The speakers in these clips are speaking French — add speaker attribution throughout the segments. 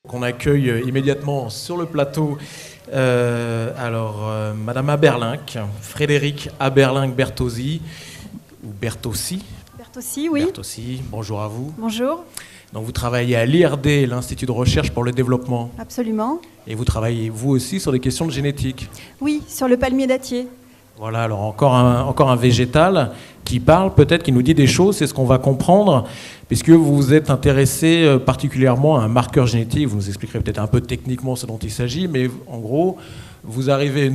Speaker 1: Qu'on accueille immédiatement sur le plateau Madame Aberlinck, Frédéric Aberlinck-Bertozzi, ou Bertossi.
Speaker 2: Bertossi, oui.
Speaker 1: Bertossi, bonjour à vous.
Speaker 2: Bonjour.
Speaker 1: Donc vous travaillez à l'IRD, l'Institut de recherche pour le développement.
Speaker 2: Absolument.
Speaker 1: Et vous travaillez vous aussi sur des questions de génétique.
Speaker 2: Oui, sur le palmier dattier.
Speaker 1: Voilà, alors encore un végétal qui parle, peut-être, qui nous dit des choses, c'est ce qu'on va comprendre, puisque vous vous êtes intéressé particulièrement à un marqueur génétique, vous nous expliquerez peut-être un peu techniquement ce dont il s'agit, mais en gros, vous arrivez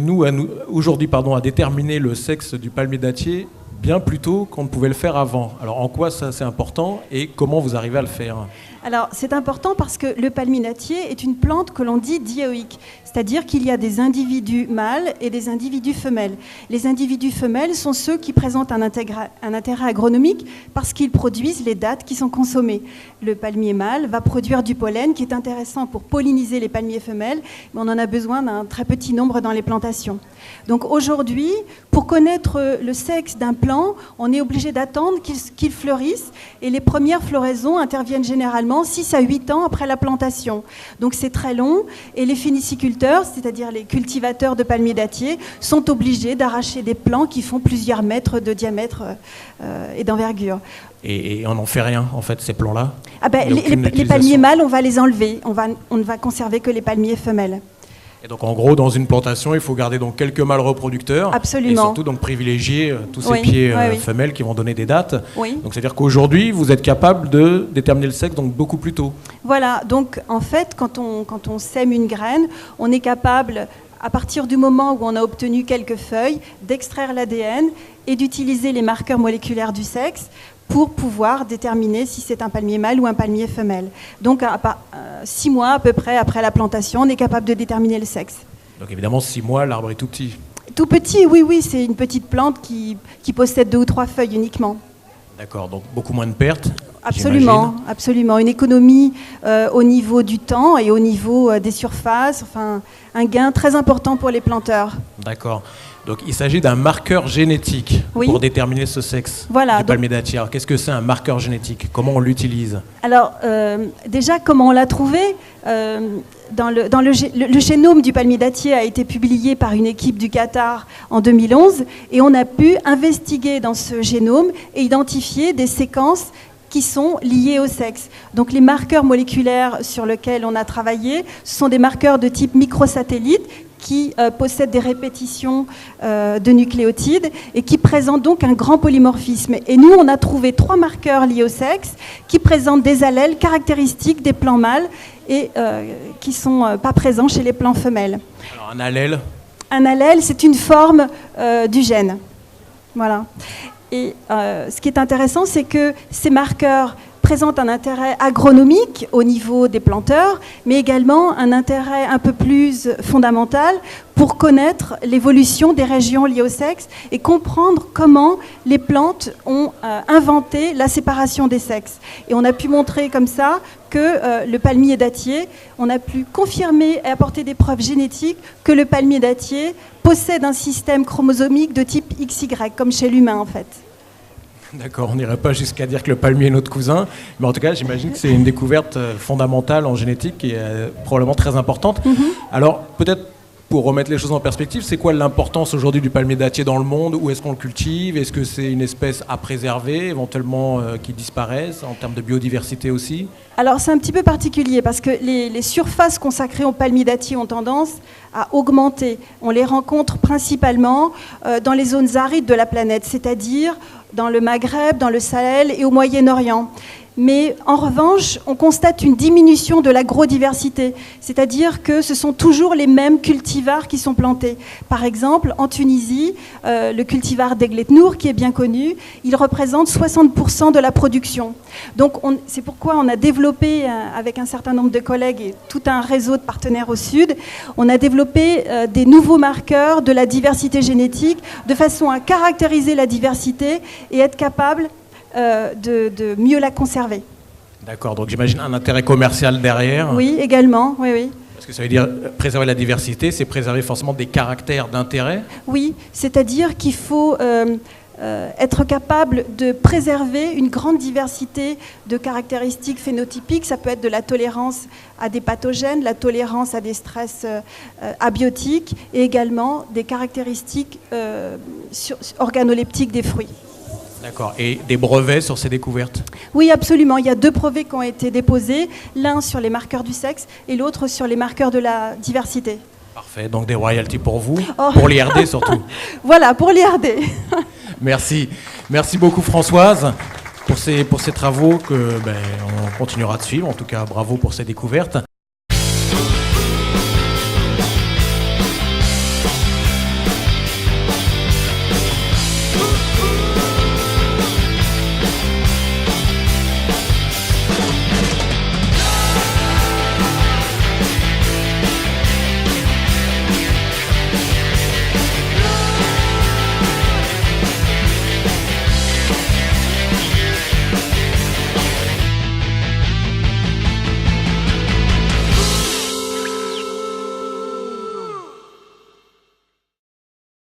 Speaker 1: aujourd'hui à déterminer le sexe du palmier dattier bien plus tôt qu'on ne pouvait le faire avant. Alors en quoi ça c'est important et comment vous arrivez à le faire ?
Speaker 2: Alors c'est important parce que le palmier dattier est une plante que l'on dit dioïque, c'est-à-dire qu'il y a des individus mâles et des individus femelles. Les individus femelles sont ceux qui présentent un intérêt agronomique parce qu'ils produisent les dattes qui sont consommées. Le palmier mâle va produire du pollen qui est intéressant pour polliniser les palmiers femelles, mais on en a besoin d'un très petit nombre dans les plantations. Donc aujourd'hui, pour connaître le sexe d'un plant, on est obligé d'attendre qu'il fleurisse et les premières floraisons interviennent généralement 6 à 8 ans après la plantation. Donc c'est très long et les phéniciculteurs, c'est-à-dire les cultivateurs de palmiers dattiers, sont obligés d'arracher des plants qui font plusieurs mètres de diamètre et d'envergure.
Speaker 1: Et on n'en fait rien, en fait, ces plants-là ?
Speaker 2: Les palmiers mâles, on va les enlever. On ne va conserver que les palmiers femelles.
Speaker 1: Et donc en gros, dans une plantation, il faut garder donc quelques mâles reproducteurs.
Speaker 2: Absolument.
Speaker 1: Et surtout donc privilégier tous ces pieds femelles qui vont donner des dattes.
Speaker 2: Oui.
Speaker 1: Donc c'est-à-dire qu'aujourd'hui, vous êtes capable de déterminer le sexe donc beaucoup plus tôt.
Speaker 2: Voilà, donc en fait, quand on sème une graine, on est capable, à partir du moment où on a obtenu quelques feuilles, d'extraire l'ADN et d'utiliser les marqueurs moléculaires du sexe pour pouvoir déterminer si c'est un palmier mâle ou un palmier femelle. Donc, 6 mois à peu près après la plantation, on est capable de déterminer le sexe.
Speaker 1: Donc évidemment, 6 mois, l'arbre est tout petit.
Speaker 2: Tout petit, oui, c'est une petite plante qui possède 2 ou 3 feuilles uniquement.
Speaker 1: D'accord, donc beaucoup moins de pertes.
Speaker 2: Absolument. Une économie au niveau du temps et au niveau des surfaces, enfin un gain très important pour les planteurs.
Speaker 1: D'accord. Donc il s'agit d'un marqueur génétique pour déterminer ce sexe du palmier dattier. Alors qu'est-ce que c'est un marqueur génétique ? Comment on l'utilise ?
Speaker 2: Alors déjà, comment on l'a trouvé ? Le génome du palmier dattier a été publié par une équipe du Qatar en 2011 et on a pu investiguer dans ce génome et identifier des séquences qui sont liées au sexe. Donc les marqueurs moléculaires sur lesquels on a travaillé, ce sont des marqueurs de type microsatellite qui possèdent des répétitions de nucléotides et qui présentent donc un grand polymorphisme. Et nous, on a trouvé 3 marqueurs liés au sexe qui présentent des allèles caractéristiques des plants mâles et qui ne sont pas présents chez les plants femelles.
Speaker 1: Alors un allèle ?
Speaker 2: Un allèle, c'est une forme du gène. Voilà. Et ce qui est intéressant, c'est que ces marqueurs présentent un intérêt agronomique au niveau des planteurs, mais également un intérêt un peu plus fondamental pour connaître l'évolution des régions liées au sexe et comprendre comment les plantes ont inventé la séparation des sexes. Et on a pu montrer comme ça que le palmier dattier, on a pu confirmer et apporter des preuves génétiques que le palmier dattier possède un système chromosomique de type XY, comme chez l'humain en fait.
Speaker 1: D'accord, on n'irait pas jusqu'à dire que le palmier est notre cousin, mais en tout cas, j'imagine que c'est une découverte fondamentale en génétique et probablement très importante. Alors, peut-être pour remettre les choses en perspective, c'est quoi l'importance aujourd'hui du palmier dattier dans le monde ? Où est-ce qu'on le cultive ? Est-ce que c'est une espèce à préserver, éventuellement qui disparaisse, en termes de biodiversité aussi ?
Speaker 2: Alors, c'est un petit peu particulier parce que les surfaces consacrées au palmier dattier ont tendance à augmenter. On les rencontre principalement dans les zones arides de la planète, c'est-à-dire dans le Maghreb, dans le Sahel et au Moyen-Orient. Mais en revanche, on constate une diminution de l'agro-diversité, c'est-à-dire que ce sont toujours les mêmes cultivars qui sont plantés. Par exemple, en Tunisie, le cultivar d'Egletnour, qui est bien connu, il représente 60% de la production. Donc c'est pourquoi on a développé, avec un certain nombre de collègues et tout un réseau de partenaires au sud, on a développé des nouveaux marqueurs de la diversité génétique de façon à caractériser la diversité et être capable de mieux la conserver.
Speaker 1: D'accord, donc j'imagine un intérêt commercial derrière.
Speaker 2: Oui, également, oui.
Speaker 1: Parce que ça veut dire préserver la diversité, c'est préserver forcément des caractères d'intérêt.
Speaker 2: Oui, c'est-à-dire qu'il faut être capable de préserver une grande diversité de caractéristiques phénotypiques. Ça peut être de la tolérance à des pathogènes, la tolérance à des stress abiotiques et également des caractéristiques organoleptiques des fruits.
Speaker 1: D'accord. Et des brevets sur ces découvertes?
Speaker 2: Oui, absolument. Il y a 2 brevets qui ont été déposés, l'un sur les marqueurs du sexe et l'autre sur les marqueurs de la diversité.
Speaker 1: Parfait. Donc des royalties pour vous, pour l'IRD surtout.
Speaker 2: Voilà, pour l'IRD.
Speaker 1: Merci. Merci beaucoup Françoise pour ces travaux que on continuera de suivre. En tout cas, bravo pour ces découvertes.